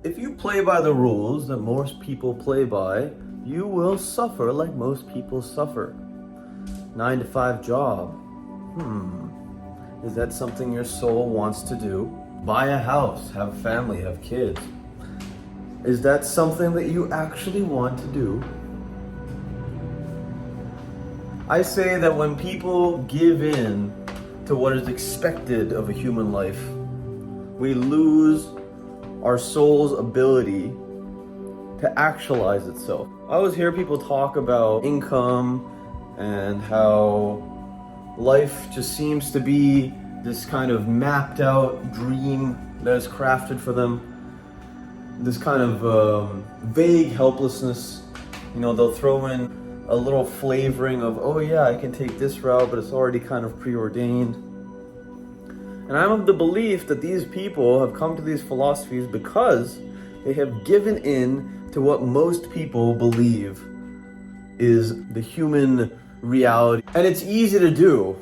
If you play by the rules that most people play by, you will suffer like most people suffer. 9 to 5 job. Is that something your soul wants to do? Buy a house, have a family, have kids. Is that something that you actually want to do? I say that when people give in to what is expected of a human life, we lose our soul's ability to actualize itself. I always hear people talk about income and how life just seems to be this kind of mapped out dream that is crafted for them. This kind of vague helplessness. You know, they'll throw in a little flavoring of, oh yeah, I can take this route, but it's already kind of preordained. And I'm of the belief that these people have come to these philosophies because they have given in to what most people believe is the human reality. And it's easy to do.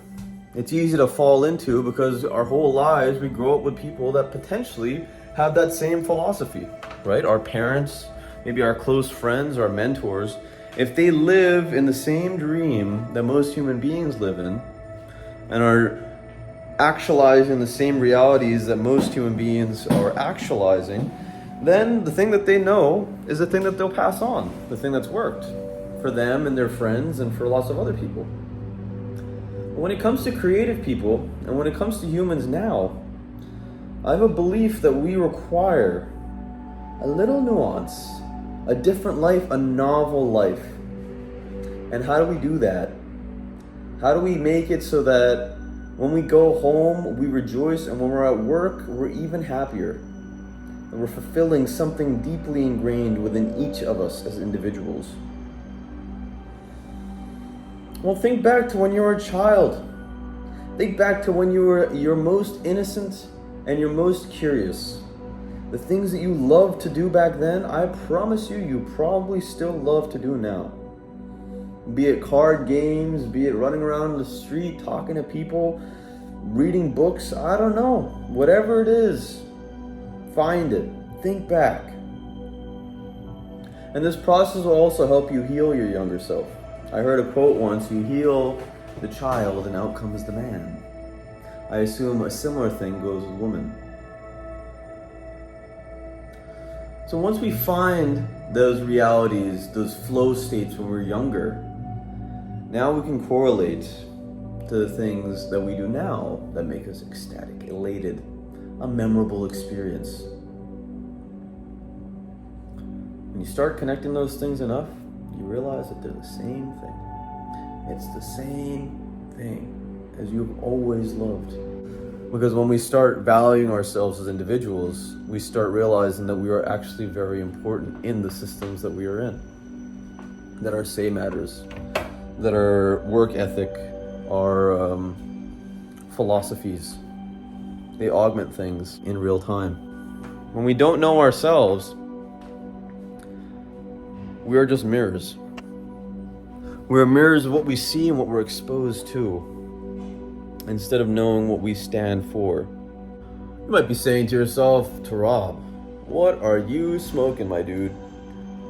It's easy to fall into because our whole lives we grow up with people that potentially have that same philosophy, right? Our parents, maybe our close friends, our mentors, if they live in the same dream that most human beings live in and are actualizing the same realities that most human beings are actualizing, then the thing that they know is the thing that they'll pass on, the thing that's worked for them and their friends and for lots of other people. But when it comes to creative people and when it comes to humans now, I have a belief that we require a little nuance, a different life, a novel life. And how do we do that? How do we make it so that when we go home, we rejoice, and when we're at work, we're even happier? And we're fulfilling something deeply ingrained within each of us as individuals. Well, think back to when you were a child. Think back to when you were your most innocent and your most curious. The things that you loved to do back then, I promise you, you probably still love to do now. Be it card games, be it running around the street, talking to people, reading books, I don't know. Whatever it is, find it. Think back. And this process will also help you heal your younger self. I heard a quote once, you heal the child and out comes the man. I assume a similar thing goes with women. So once we find those realities, those flow states when we're younger, now we can correlate to the things that we do now that make us ecstatic, elated, a memorable experience. When you start connecting those things enough, you realize that they're the same thing. It's the same thing as you've always loved. Because when we start valuing ourselves as individuals, we start realizing that we are actually very important in the systems that we are in. That our say matters. That our work ethic, our philosophies, they augment things in real time. When we don't know ourselves, we are just mirrors. We're mirrors of what we see and what we're exposed to, instead of knowing what we stand for. You might be saying to yourself, Tarab, what are you smoking, my dude?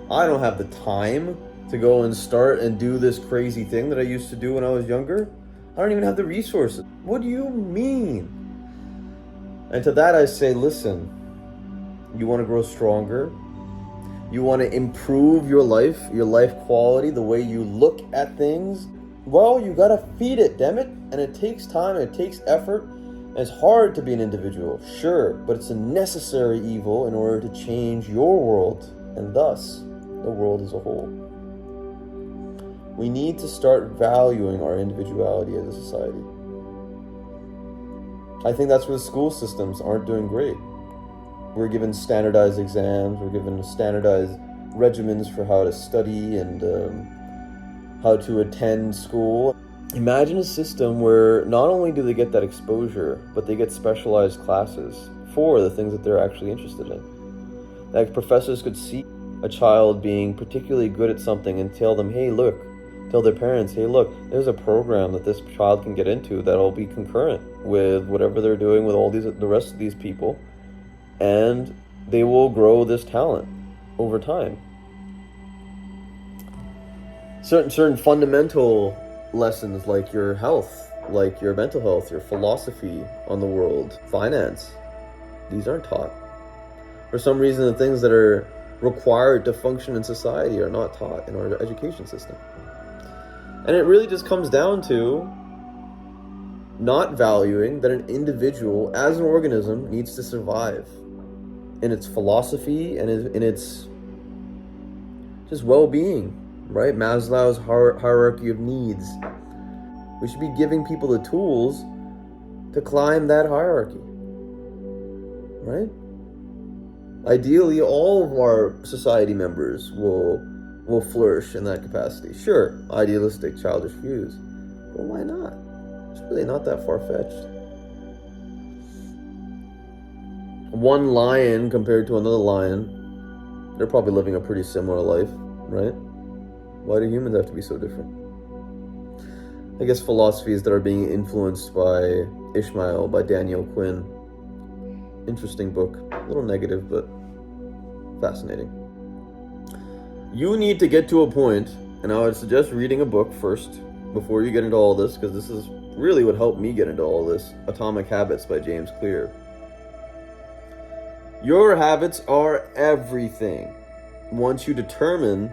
I don't have the time to go and start and do this crazy thing that I used to do when I was younger. I don't even have the resources. What do you mean? And to that I say, listen, you want to grow stronger? You want to improve your life quality, the way you look at things? Well, you gotta feed it, damn it. And it takes time, and it takes effort. And it's hard to be an individual, sure, but it's a necessary evil in order to change your world, and thus, the world as a whole. We need to start valuing our individuality as a society. I think that's where the school systems aren't doing great. We're given standardized exams, we're given standardized regimens for how to study and how to attend school. Imagine a system where not only do they get that exposure, but they get specialized classes for the things that they're actually interested in. Like professors could see a child being particularly good at something and tell them, hey, look, tell their parents, hey, look, there's a program that this child can get into that'll be concurrent with whatever they're doing with all the rest of these people. And they will grow this talent over time. Certain fundamental lessons, like your health, like your mental health, your philosophy on the world, finance, these aren't taught. For some reason, the things that are required to function in society are not taught in our education system. And it really just comes down to not valuing that an individual as an organism needs to survive in its philosophy and in its just well-being, right? Maslow's hierarchy of needs. We should be giving people the tools to climb that hierarchy, right? Ideally, all of our society members will flourish in that capacity. Sure, idealistic, childish views, but why not? It's really not that far-fetched. One lion compared to another lion, they're probably living a pretty similar life, right? Why do humans have to be so different? I guess philosophies that are being influenced by Ishmael, by Daniel Quinn. Interesting book. A little negative, but fascinating. You need to get to a point, and I would suggest reading a book first before you get into all this, because this is really what helped me get into all this. Atomic Habits by James Clear. Your habits are everything. Once you determine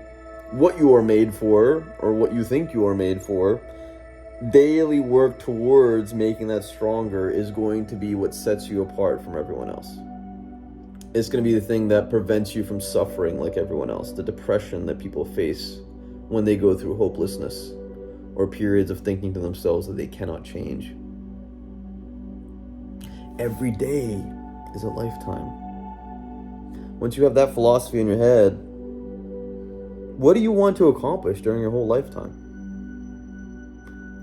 what you are made for, or what you think you are made for, daily work towards making that stronger is going to be what sets you apart from everyone else. It's going to be the thing that prevents you from suffering like everyone else, the depression that people face when they go through hopelessness or periods of thinking to themselves that they cannot change. Every day is a lifetime. Once you have that philosophy in your head, what do you want to accomplish during your whole lifetime?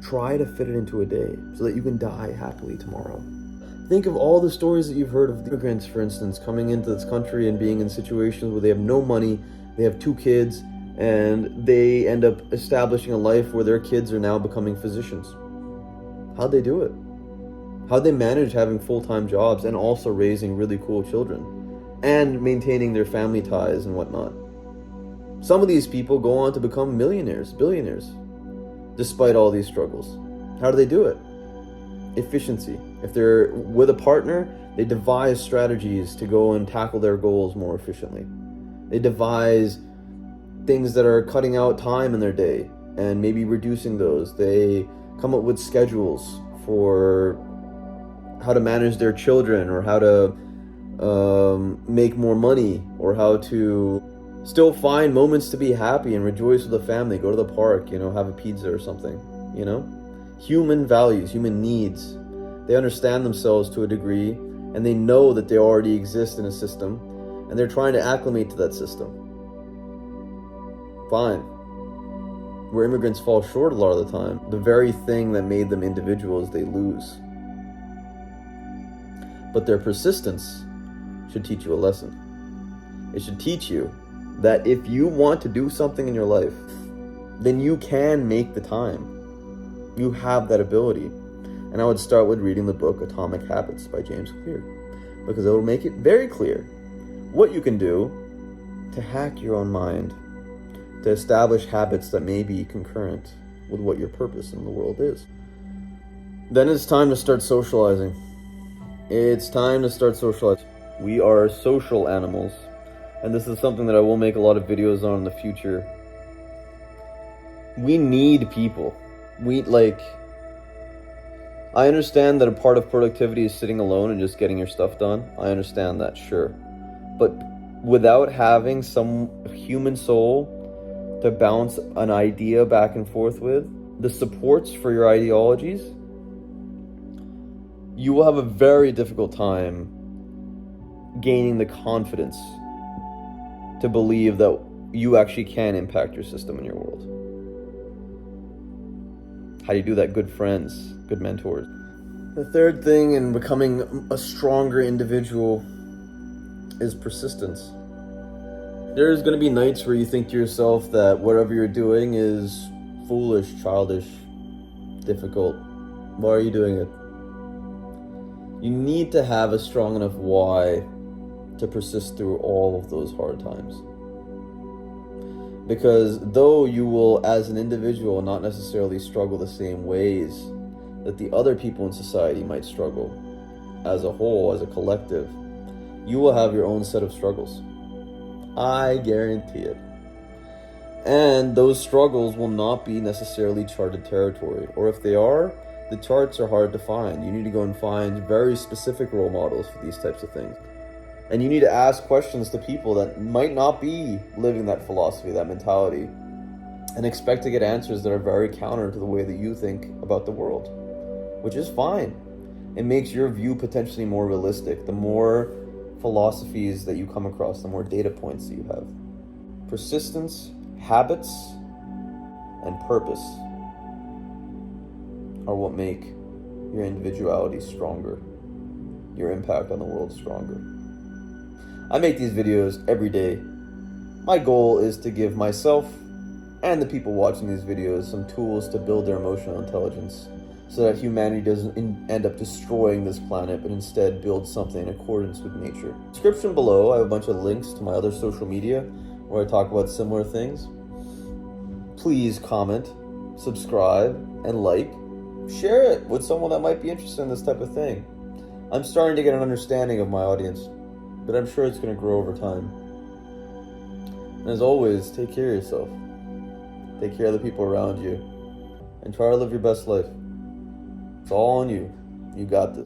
Try to fit it into a day so that you can die happily tomorrow. Think of all the stories that you've heard of immigrants, for instance, coming into this country and being in situations where they have no money, they have 2 kids, and they end up establishing a life where their kids are now becoming physicians. How'd they do it? How'd they manage having full-time jobs and also raising really cool children and maintaining their family ties and whatnot? Some of these people go on to become millionaires, billionaires, despite all these struggles. How do they do it? Efficiency. If they're with a partner, they devise strategies to go and tackle their goals more efficiently. They devise things that are cutting out time in their day and maybe reducing those. They come up with schedules for how to manage their children, or how to make more money, or how to still find moments to be happy and rejoice with the family, go to the park, have a pizza or something, Human values, human needs. They understand themselves to a degree, and they know that they already exist in a system, and they're trying to acclimate to that system. Fine. Where immigrants fall short a lot of the time, the very thing that made them individuals, they lose. But their persistence should teach you a lesson. It should teach you that if you want to do something in your life, then you can make the time. You have that ability. And I would start with reading the book Atomic Habits by James Clear, because it will make it very clear what you can do to hack your own mind, to establish habits that may be concurrent with what your purpose in the world is. Then it's time to start socializing. It's time to start socializing. We are social animals, and this is something that I will make a lot of videos on in the future. We need people. I understand that a part of productivity is sitting alone and just getting your stuff done. I understand that, sure. But without having some human soul to bounce an idea back and forth with, the supports for your ideologies, you will have a very difficult time gaining the confidence to believe that you actually can impact your system in your world. How do you do that? Good friends, good mentors. The third thing in becoming a stronger individual is persistence. There's going to be nights where you think to yourself that whatever you're doing is foolish, childish, difficult. Why are you doing it? You need to have a strong enough why to persist through all of those hard times. Because though you will, as an individual, not necessarily struggle the same ways that the other people in society might struggle, as a whole, as a collective, you will have your own set of struggles. I guarantee it. And those struggles will not be necessarily charted territory. Or if they are, the charts are hard to find. You need to go and find very specific role models for these types of things. And you need to ask questions to people that might not be living that philosophy, that mentality, and expect to get answers that are very counter to the way that you think about the world, which is fine. It makes your view potentially more realistic. The more philosophies that you come across, the more data points that you have. Persistence, habits, and purpose are what make your individuality stronger, your impact on the world stronger. I make these videos every day. My goal is to give myself and the people watching these videos some tools to build their emotional intelligence so that humanity doesn't end up destroying this planet, but instead build something in accordance with nature. Description below, I have a bunch of links to my other social media where I talk about similar things. Please comment, subscribe, and like. Share it with someone that might be interested in this type of thing. I'm starting to get an understanding of my audience, but I'm sure it's going to grow over time. And as always, take care of yourself. Take care of the people around you. And try to live your best life. It's all on you. You got this.